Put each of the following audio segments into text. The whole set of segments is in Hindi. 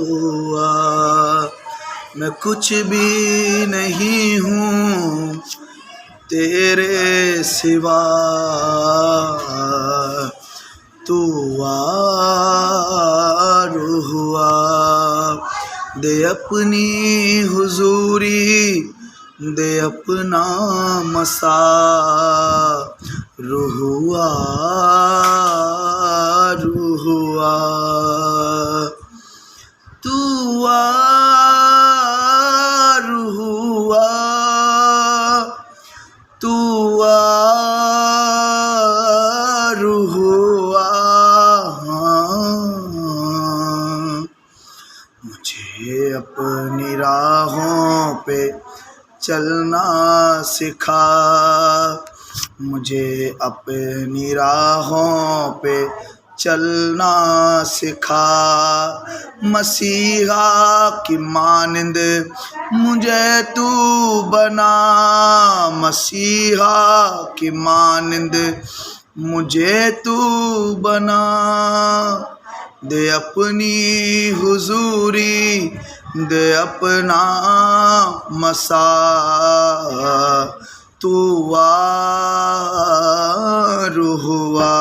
हुआ। मैं कुछ भी नहीं हूँ तेरे सिवा, तू वारू हुआ। दे अपनी हुजूरी, दे अपना मसा, रुहुआ रुहुआ। तू वारू हुआ, तू वारू हुआ। मुझे अपनी राहों पे चलना सिखा, मुझे अपनी राहों पे चलना सिखा। मसीहा की मानिंद मुझे तू बना, मसीहा की मानिंद मुझे तू बना। दे अपनी हुजूरी, दे अपना मसा, तू वारू हुआ,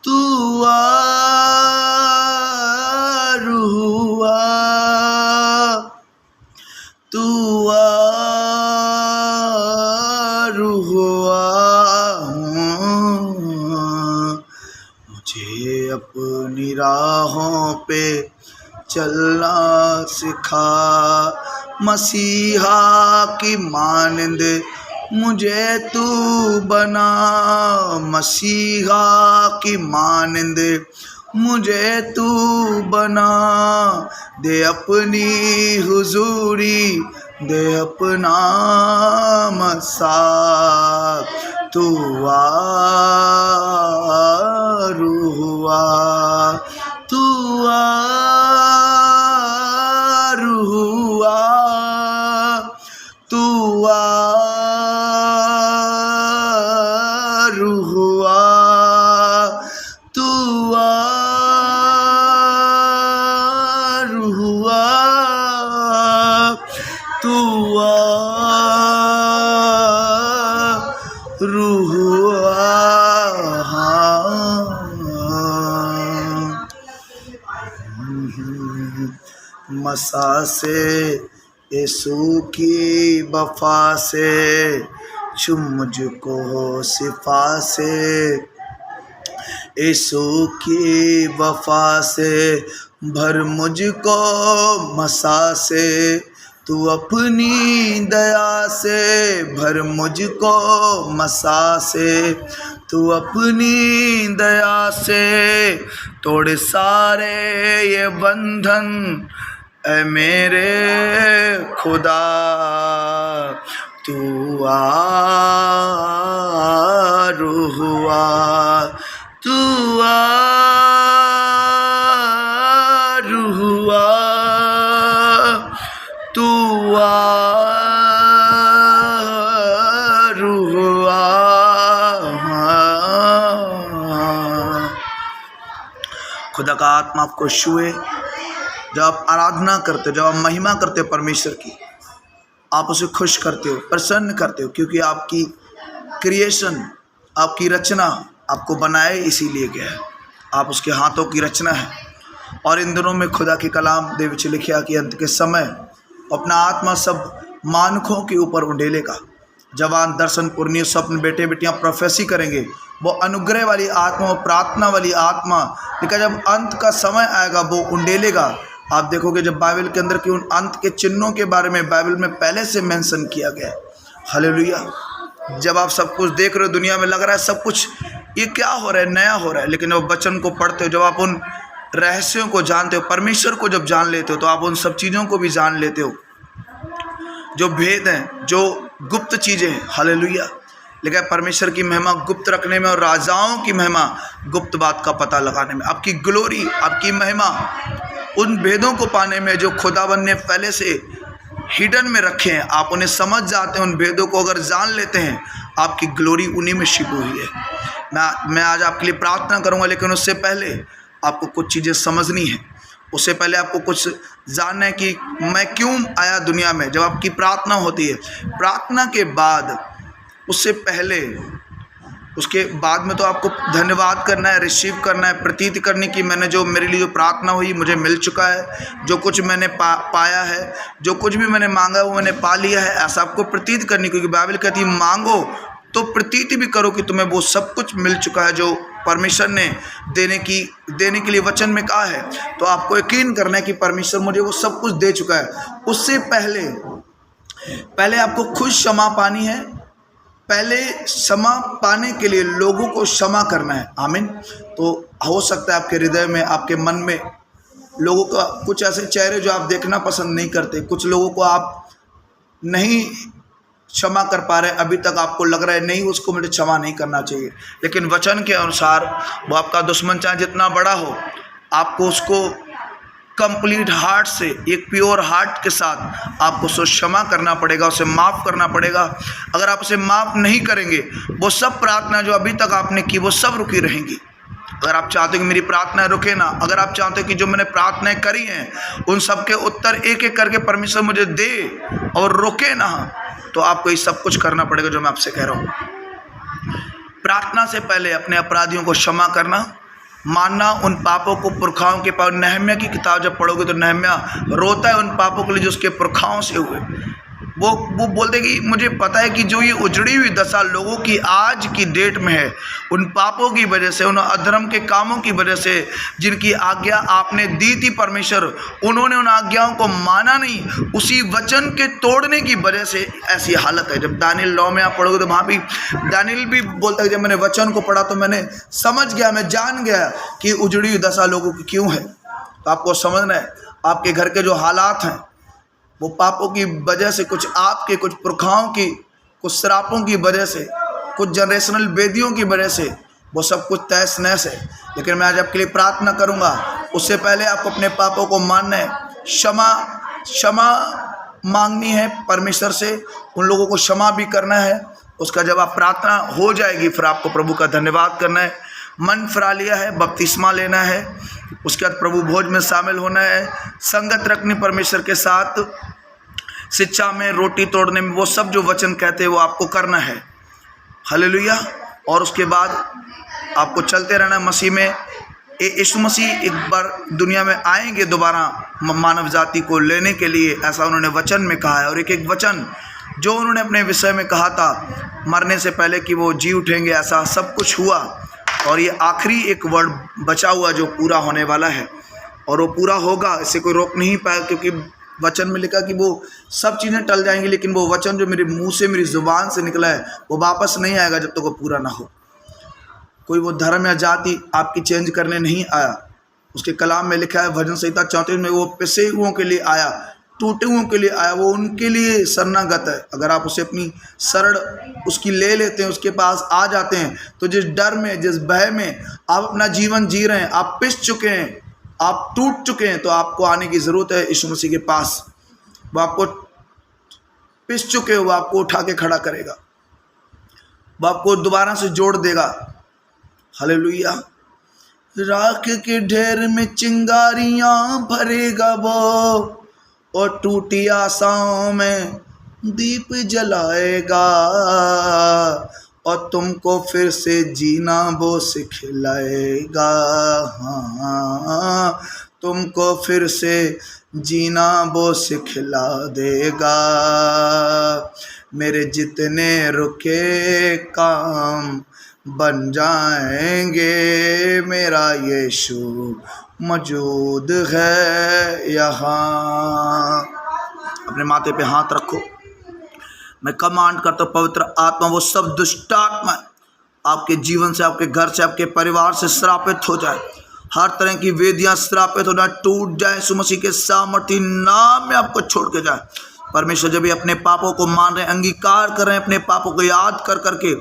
तू वारू हुआ, तू वारू हुआ। मुझे अपनी राहों पे चलना सिखा, मसीहा की मानिंद मुझे तू बना, मसीहा की मानिंद मुझे तू बना। दे अपनी हुजूरी, दे अपना मसा, तू वारू हुआ, तू वारू हुआ, तू वारू हुआ, तू वारू हुआ, तू वारू हुआ। मसा से यीशु की वफा से, चुम मुझको सिफा से, यीशु की वफा से भर मुझको मसा से। तू अपनी दया से भर मुझको मसा से, तू अपनी दया से तोड़ सारे ये बंधन ऐ मेरे खुदा। तू वारू हुआ, तू वारू हुआ, तू वारू हुआ। खुदा का आत्मा आपको छुए। जब आप आराधना करते हो, जब आप महिमा करते हो परमेश्वर की, आप उसे खुश करते हो, प्रसन्न करते हो, क्योंकि आपकी क्रिएशन, आपकी रचना आपको बनाए इसीलिए गया है। आप उसके हाथों की रचना है। और इन दिनों में खुदा की कलाम दे विच लिखिया कि अंत के समय अपना आत्मा सब मानकों के ऊपर उंडेलेगा। जवान दर्शन, पुरनीय स्वप्न, बेटे बेटियां प्रोफेसी करेंगे। वो अनुग्रह वाली आत्मा, वो प्रार्थना वाली आत्मा, लेकिन जब अंत का समय आएगा वो उंडेलेगा। आप देखोगे जब बाइबल के अंदर के उन अंत के चिन्हों के बारे में बाइबल में पहले से मेंशन किया गया है। हालेलुया। जब आप सब कुछ देख रहे हो, दुनिया में लग रहा है सब कुछ ये क्या हो रहा है, नया हो रहा है, लेकिन जब वचन को पढ़ते हो, जब आप उन रहस्यों को जानते हो, परमेश्वर को जब जान लेते हो, तो आप उन सब चीज़ों को भी जान लेते हो जो भेद हैं, जो गुप्त चीज़ें हैं। हालेलुया। लेकिन परमेश्वर की महिमा गुप्त रखने में और राजाओं की महिमा गुप्त बात का पता लगाने में, आपकी ग्लोरी, आपकी महिमा उन भेदों को पाने में जो खुदावन ने पहले से हिडन में रखे हैं। आप उन्हें समझ जाते हैं, उन भेदों को अगर जान लेते हैं, आपकी ग्लोरी उन्हीं में छिपी हुई है। मैं आज आपके लिए प्रार्थना करूंगा, लेकिन उससे पहले आपको कुछ चीज़ें समझनी है। उससे पहले आपको कुछ जानना है कि मैं क्यों आया दुनिया में। जब आपकी प्रार्थना होती है, प्रार्थना के बाद, उससे पहले, उसके बाद में तो आपको धन्यवाद करना है, रिसीव करना है, प्रतीत करने की मैंने जो मेरे लिए जो प्रार्थना हुई मुझे मिल चुका है, जो कुछ मैंने पाया है, जो कुछ भी मैंने मांगा वो मैंने पा लिया है, ऐसा आपको प्रतीत करनी। क्योंकि बाइबल कहती है मांगो तो प्रतीति भी करो कि तुम्हें वो सब कुछ मिल चुका है जो परमेश्वर ने देने के लिए वचन में कहा है। तो आपको यकीन करना है कि परमेश्वर मुझे वो सब कुछ दे चुका है। उससे पहले आपको खुद क्षमा पानी है। पहले क्षमा पाने के लिए लोगों को क्षमा करना है। आमीन। तो हो सकता है आपके हृदय में, आपके मन में लोगों का कुछ ऐसे चेहरे जो आप देखना पसंद नहीं करते, कुछ लोगों को आप नहीं क्षमा कर पा रहे, अभी तक आपको लग रहा है नहीं उसको मुझे क्षमा नहीं करना चाहिए। लेकिन वचन के अनुसार वो आपका दुश्मन चाहे जितना बड़ा हो, आपको उसको कंप्लीट हार्ट से, एक प्योर हार्ट के साथ आपको उसे क्षमा करना पड़ेगा, उसे माफ़ करना पड़ेगा। अगर आप उसे माफ़ नहीं करेंगे, वो सब प्रार्थना जो अभी तक आपने की वो सब रुकी रहेंगी। अगर आप चाहते हो कि मेरी प्रार्थनाएं रुके ना, अगर आप चाहते हो कि जो मैंने प्रार्थनाएं करी हैं उन सब के उत्तर एक एक करके परमेश्वर मुझे दे और रुके ना, तो आपको ये सब कुछ करना पड़ेगा जो मैं आपसे कह रहा हूँ। प्रार्थना से पहले अपने अपराधियों को क्षमा करना, मानना उन पापों को, पुरखाओं के पाप। नहम्याह की किताब जब पढ़ोगे तो नहम्याह रोता है उन पापों के लिए जो उसके पुरखाओं से हुए। वो बोलते कि मुझे पता है कि जो ये उजड़ी हुई दशा लोगों की आज की डेट में है, उन पापों की वजह से, उन अधर्म के कामों की वजह से जिनकी आज्ञा आपने दी थी परमेश्वर, उन्होंने उन आज्ञाओं को माना नहीं, उसी वचन के तोड़ने की वजह से ऐसी हालत है। जब दानियल लॉ में आप पढ़ोगे तो वहाँ भी दानियल भी बोलता है जब मैंने वचन को पढ़ा तो मैंने समझ गया, मैं जान गया कि उजड़ी हुई दशा लोगों की क्यों है। तो आपको समझना है आपके घर के जो हालात हैं वो पापों की वजह से, कुछ आपके, कुछ पुरखाओं की, कुछ श्रापों की वजह से, कुछ जनरेशनल वेदियों की वजह से वो सब कुछ तहस नहस है। लेकिन मैं आज आपके लिए प्रार्थना करूंगा, उससे पहले आपको अपने पापों को मानना है, क्षमा मांगनी है परमेश्वर से, उन लोगों को क्षमा भी करना है। उसका जब आप प्रार्थना हो जाएगी फिर आपको प्रभु का धन्यवाद करना है। मन फिरा लिया है, बपतिस्मा लेना है, उसके बाद प्रभु भोज में शामिल होना है, संगत रखनी परमेश्वर के साथ, शिक्षा में, रोटी तोड़ने में, वो सब जो वचन कहते हैं वो आपको करना है। हालेलुया। और उसके बाद आपको चलते रहना मसीह में। यीशु मसीह एक बार दुनिया में आएंगे दोबारा मानव जाति को लेने के लिए, ऐसा उन्होंने वचन में कहा है। और एक एक वचन जो उन्होंने अपने विषय में कहा था मरने से पहले कि वो जी उठेंगे, ऐसा सब कुछ हुआ। और ये आखिरी एक वर्ड बचा हुआ जो पूरा होने वाला है, और वो पूरा होगा, इसे कोई रोक नहीं पाया। क्योंकि वचन में लिखा कि वो सब चीज़ें टल जाएंगी, लेकिन वो वचन जो मेरे मुंह से, मेरी ज़ुबान से निकला है वो वापस नहीं आएगा जब तक वो पूरा ना हो। कोई वो धर्म या जाति आपकी चेंज करने नहीं आया। उसके कलाम में लिखा है भजन संहिता 34 में, वो पिसे हुओं के लिए आया, टूटे हुओं के लिए आया, वो उनके लिए शरणागत है। अगर आप उसे अपनी शरण उसकी ले लेते हैं, उसके पास आ जाते हैं, तो जिस डर में, जिस भय में आप अपना जीवन जी रहे हैं, आप पिस चुके हैं, आप टूट चुके हैं, तो आपको आने की ज़रूरत है यीशु मसीह के पास। वो आपको पिस चुके हो, वो आपको उठा के खड़ा करेगा, वो आपको दोबारा से जोड़ देगा। हालेलुया। राख के ढेर में चिंगारियां भरेगा वो, और टूटी आशाओं में दीप जलाएगा, और तुमको फिर से जीना वो सिखलाएगा। हाँ, तुमको फिर से जीना वो सिखला देगा। मेरे जितने रुके काम बन जाएंगे, मेरा यीशु मौजूद है यहाँ। अपने माथे पे हाथ रखो। मैं कमांड करता हूँ पवित्र आत्मा, वो सब दुष्ट आत्मा आपके जीवन से, आपके घर से, आपके परिवार से श्रापित हो जाए। हर तरह की वेदियां श्रापित हो जाए, टूट जाए, यीशु मसीह के सामर्थी नाम में आपको छोड़ के जाए। परमेश्वर जब भी अपने पापों को मान रहे हैं, अंगीकार कर रहे हैं, अपने पापों को याद कर करके,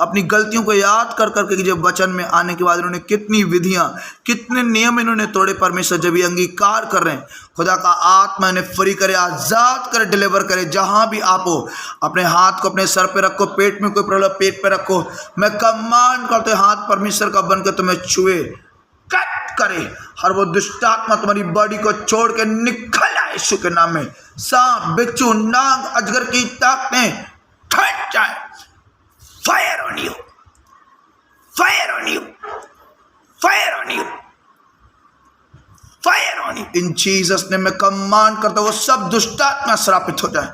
अपनी गलतियों को याद कर करके, जब वचन में आने के बाद इन्होंने कितनी विधियां, कितने नियम इन्होंने तोड़े, परमेश्वर जब भी अंगीकार कर रहे हैं, खुदा का आत्मा इन्हें फ्री करे, आज़ाद करे, डिलीवर करे। जहां भी आप हो, अपने हाथ को अपने सर पे रखो, पेट में कोई प्रॉब्लम पेट पे रखो, मैं कमांड करते हाथ परमेश्वर का बनकर तुम्हें छुए, कट करे, हर वो दुष्ट आत्मा तुम्हारी बॉडी को छोड़ के निकल आए यीशु के नाम में। सांप, बिच्छू, नाग, अजगर की ताकतें हट जाए। Fire on you, fire on you, fire on you, fire on you. In Jesus ने मैं कमांड करता हूं वो सब दुष्ट आत्मा श्रापित हो जाए,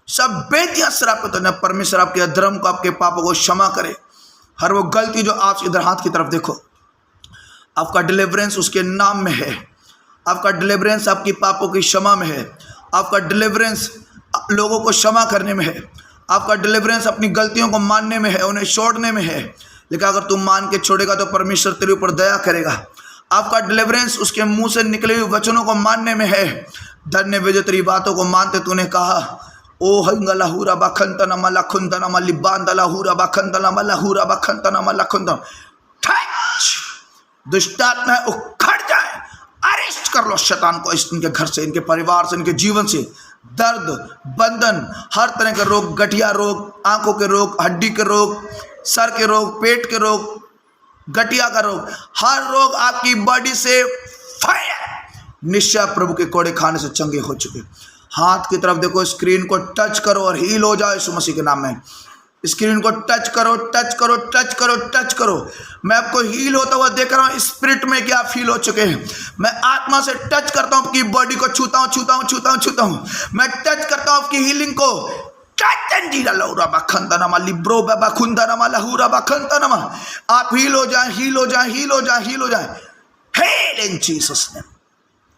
सब बेटियां श्रापित हो जाए। परमेश्वर आपके अधर्म को, आपके पापों को क्षमा करे। हर वो गलती जो आप इधर हाथ की तरफ देखो, आपका डिलीवरेंस उसके नाम में है। आपका डिलीवरेंस आपकी पापों की क्षमा में है। आपका डिलीवरेंस लोगों को क्षमा करने में है। आपका डिलीवरेंस अपनी गलतियों को मानने में है, उन्हें छोड़ने में है। लेकिन अगर तुम मान के छोड़ेगा तो परमेश्वर तेरे ऊपर दया करेगा। आपका डिलीवरेंस उसके मुंह से निकले हुए वचनों को मानने में है। धन्य वे जो तेरी बातों को मानते। तूने कहा ओ हंगला हुरा बखंतना मला खुंदना मली बांदला हुरा बखंतना मला हुरा बखंतना मला खुंदना। दुष्ट आत्मा उखड़ जाए। अरेस्ट कर लो शैतान को इनके घर से, इनके परिवार से, इनके जीवन से। दर्द, बंधन, हर तरह के रोग, गठिया रोग, आंखों के रोग, हड्डी के रोग, सर के रोग, पेट के रोग, गठिया का रोग, हर रोग आपकी बॉडी से फायर। निश्चय प्रभु के कोड़े खाने से चंगे हो चुके। हाथ की तरफ देखो, स्क्रीन को टच करो और हील हो जाओ यीशु मसीह के नाम में। स्क्रीन को टच करो, टच करो, टच करो, टच करो। मैं आपको हील होता हुआ देख रहा हूँ। स्पिरिट में क्या फील हो चुके हैं। मैं आत्मा से टच करता हूँ, आपकी बॉडी को छूता हूँ, छूता हूँ, छूता हूँ, छूता हूँ। मैं टच करता हूँ आपकी हीलिंग को। आप हील हो जाए, हील हो जाए, हील हो जाए, हील हो जाए। हेल इन जीसस नेम।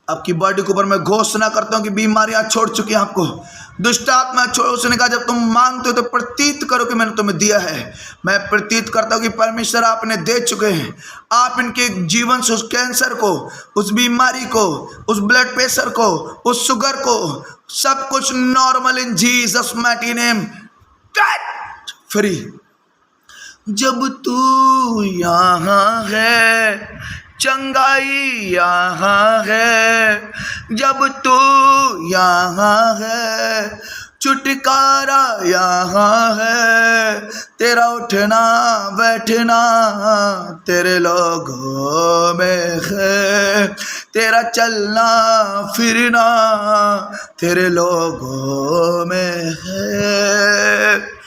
आपकी बॉडी के ऊपर मैं घोषणा करता हूं कि बीमारियां छोड़ चुकी हैं आपको। दुष्ट आत्मा छोड़। उसने कहा जब तुम मांगते हो तो प्रतीत करो कि मैंने तुम्हें दिया है। मैं प्रतीत करता हूं कि परमेश्वर आपने दे चुके हैं। आप इनके जीवन से उस कैंसर को, उस बीमारी को, उस ब्लड प्रेशर को, उस शुगर को, सब कुछ नॉर्मल इन जीसस माइटी नेम फ्री। जब तू यहाँ है चंगाई यहाँ है, जब तू यहाँ है छुटकारा यहाँ है। तेरा उठना बैठना तेरे लोगों में है, तेरा चलना फिरना तेरे लोगों में है।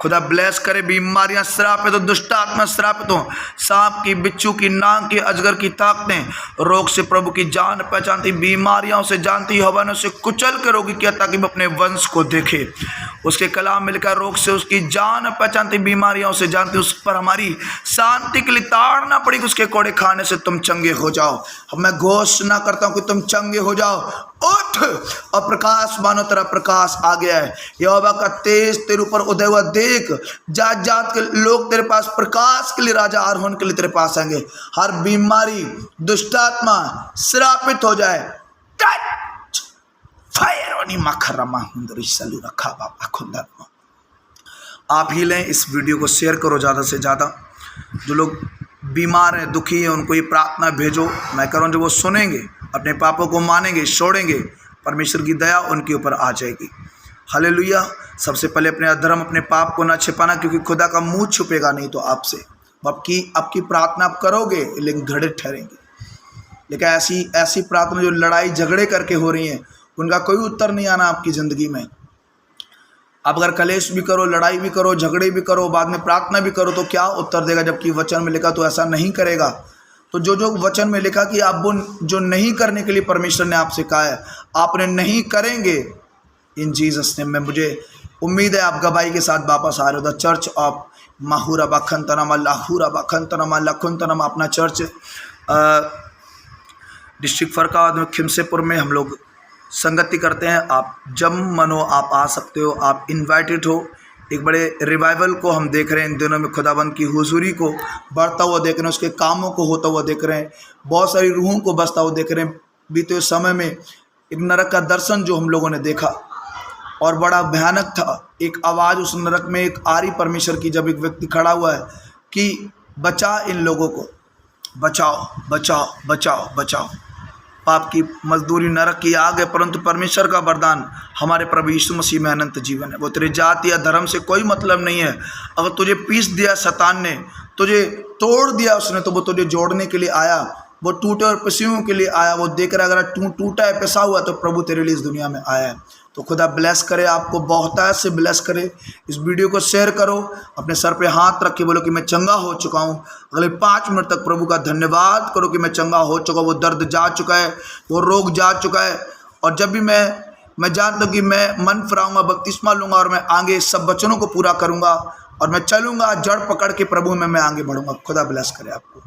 खुदा ब्लेस करे। बीमारियां श्रापित हो, दुष्ट आत्मा श्रापित हो। सांप की, बिच्छू की, नाग की, अजगर की ताकतें, रोग से प्रभु की जान पहचानती, बीमारियों से जानती, हवानों से कुचल के रोगी किया ताकि मैं अपने वंश को देखे। उसके कलाम में लिखा रोग से उसकी जान पहचानती, बीमारियों से जानती। उस पर हमारी शांति के लिए ताड़ना पड़ी। उसके कोड़े खाने से तुम चंगे हो जाओ। अब मैं घोषणा करता हूँ कि तुम चंगे हो जाओ। उठ और प्रकाश मानो तेरा प्रकाश आ गया है। यहोवा का तेज तेरे ऊपर उदय हुआ। देख जात जात के लोग तेरे पास प्रकाश के लिए, राजा आरोहण के लिए तेरे पास आएंगे। हर बीमारी, दुष्ट आत्मा श्रापित हो जाए। टच फायर ओनी मखरमा हुंदरी सलू रखा बाबा खुंदर। आप ही लें, इस वीडियो को शेयर करो ज़्यादा से ज़्यादा। जो लोग बीमार हैं, दुखी हैं, उनको ये प्रार्थना भेजो। मैं कह रहा हूँ जो वो सुनेंगे, अपने पापों को मानेंगे, छोड़ेंगे, परमेश्वर की दया उनके ऊपर आ जाएगी। हालेलुया। सबसे पहले अपने अधर्म, अपने पाप को ना छिपाना, क्योंकि खुदा का मुंह छुपेगा नहीं तो आपसे। आपकी प्रार्थना आप करोगे लेकिन घड़े ठहरेंगे। लेकिन ऐसी प्रार्थना जो लड़ाई झगड़े करके हो रही हैं, उनका कोई उत्तर नहीं आना आपकी ज़िंदगी में। आप अगर कलेश भी करो, लड़ाई भी करो, झगड़े भी करो, बाद में प्रार्थना भी करो तो क्या उत्तर देगा, जबकि वचन में लिखा तो ऐसा नहीं करेगा। तो जो वचन में लिखा कि आप वो जो नहीं करने के लिए परमेश्वर ने आपसे कहा है, आपने नहीं करेंगे। इन जीसस नेम में मुझे उम्मीद है आप गवाही के साथ वापस आ रहे हो। द चर्च ऑफ माहूरा बखंतनमा लाहूरा बखंतनमा लखुंतनमा, अपना चर्च डिस्ट्रिक्ट फरकाबाद में खिमसेपुर में हम लोग संगति करते हैं। आप जब मनो आप आ सकते हो, आप इनवाइटेड हो। एक बड़े रिवाइवल को हम देख रहे हैं इन दिनों में। खुदाबंद की हुजूरी को बढ़ता हुआ देख रहे हैं, उसके कामों को होता हुआ देख रहे हैं, बहुत सारी रूहों को बसता हुआ देख रहे हैं। बीते हुए समय में एक नरक का दर्शन जो हम लोगों ने देखा और बड़ा भयानक था। एक आवाज़ उस नरक में एक आ रही परमेश्वर की, जब एक व्यक्ति खड़ा हुआ है कि बचा इन लोगों को, बचाओ बचाओ बचाओ बचाओ। पाप की मजदूरी नरक की आग है, परंतु परमेश्वर का वरदान हमारे प्रभु यीशु मसीह में अनंत जीवन है। वो तेरे जाति या धर्म से कोई मतलब नहीं है। अगर तुझे पीस दिया शैतान ने, तुझे तोड़ दिया उसने, तो वो तुझे जोड़ने के लिए आया। वो टूटे और पिसे हुओं के लिए आया। वो देख रहा है अगर टूटा है, पिसा हुआ, तो प्रभु तेरे लिए इस दुनिया में आया है। तो खुदा ब्लेस करे आपको, बहुतायत से ब्लेस करे। इस वीडियो को शेयर करो, अपने सर पे हाथ रख के बोलो कि मैं चंगा हो चुका हूँ। अगले 5 मिनट तक प्रभु का धन्यवाद करो कि मैं चंगा हो चुका हूँ, वो दर्द जा चुका है, वो रोग जा चुका है। और जब भी मैं जानता हूँ कि मैं मन फिराऊंगा, बपतिस्मा लूँगा और मैं आगे सब वचनों को पूरा करूँगा और मैं चलूँगा जड़ पकड़ के प्रभु में मैं आगे बढ़ूँगा। खुदा ब्लेस करे आपको।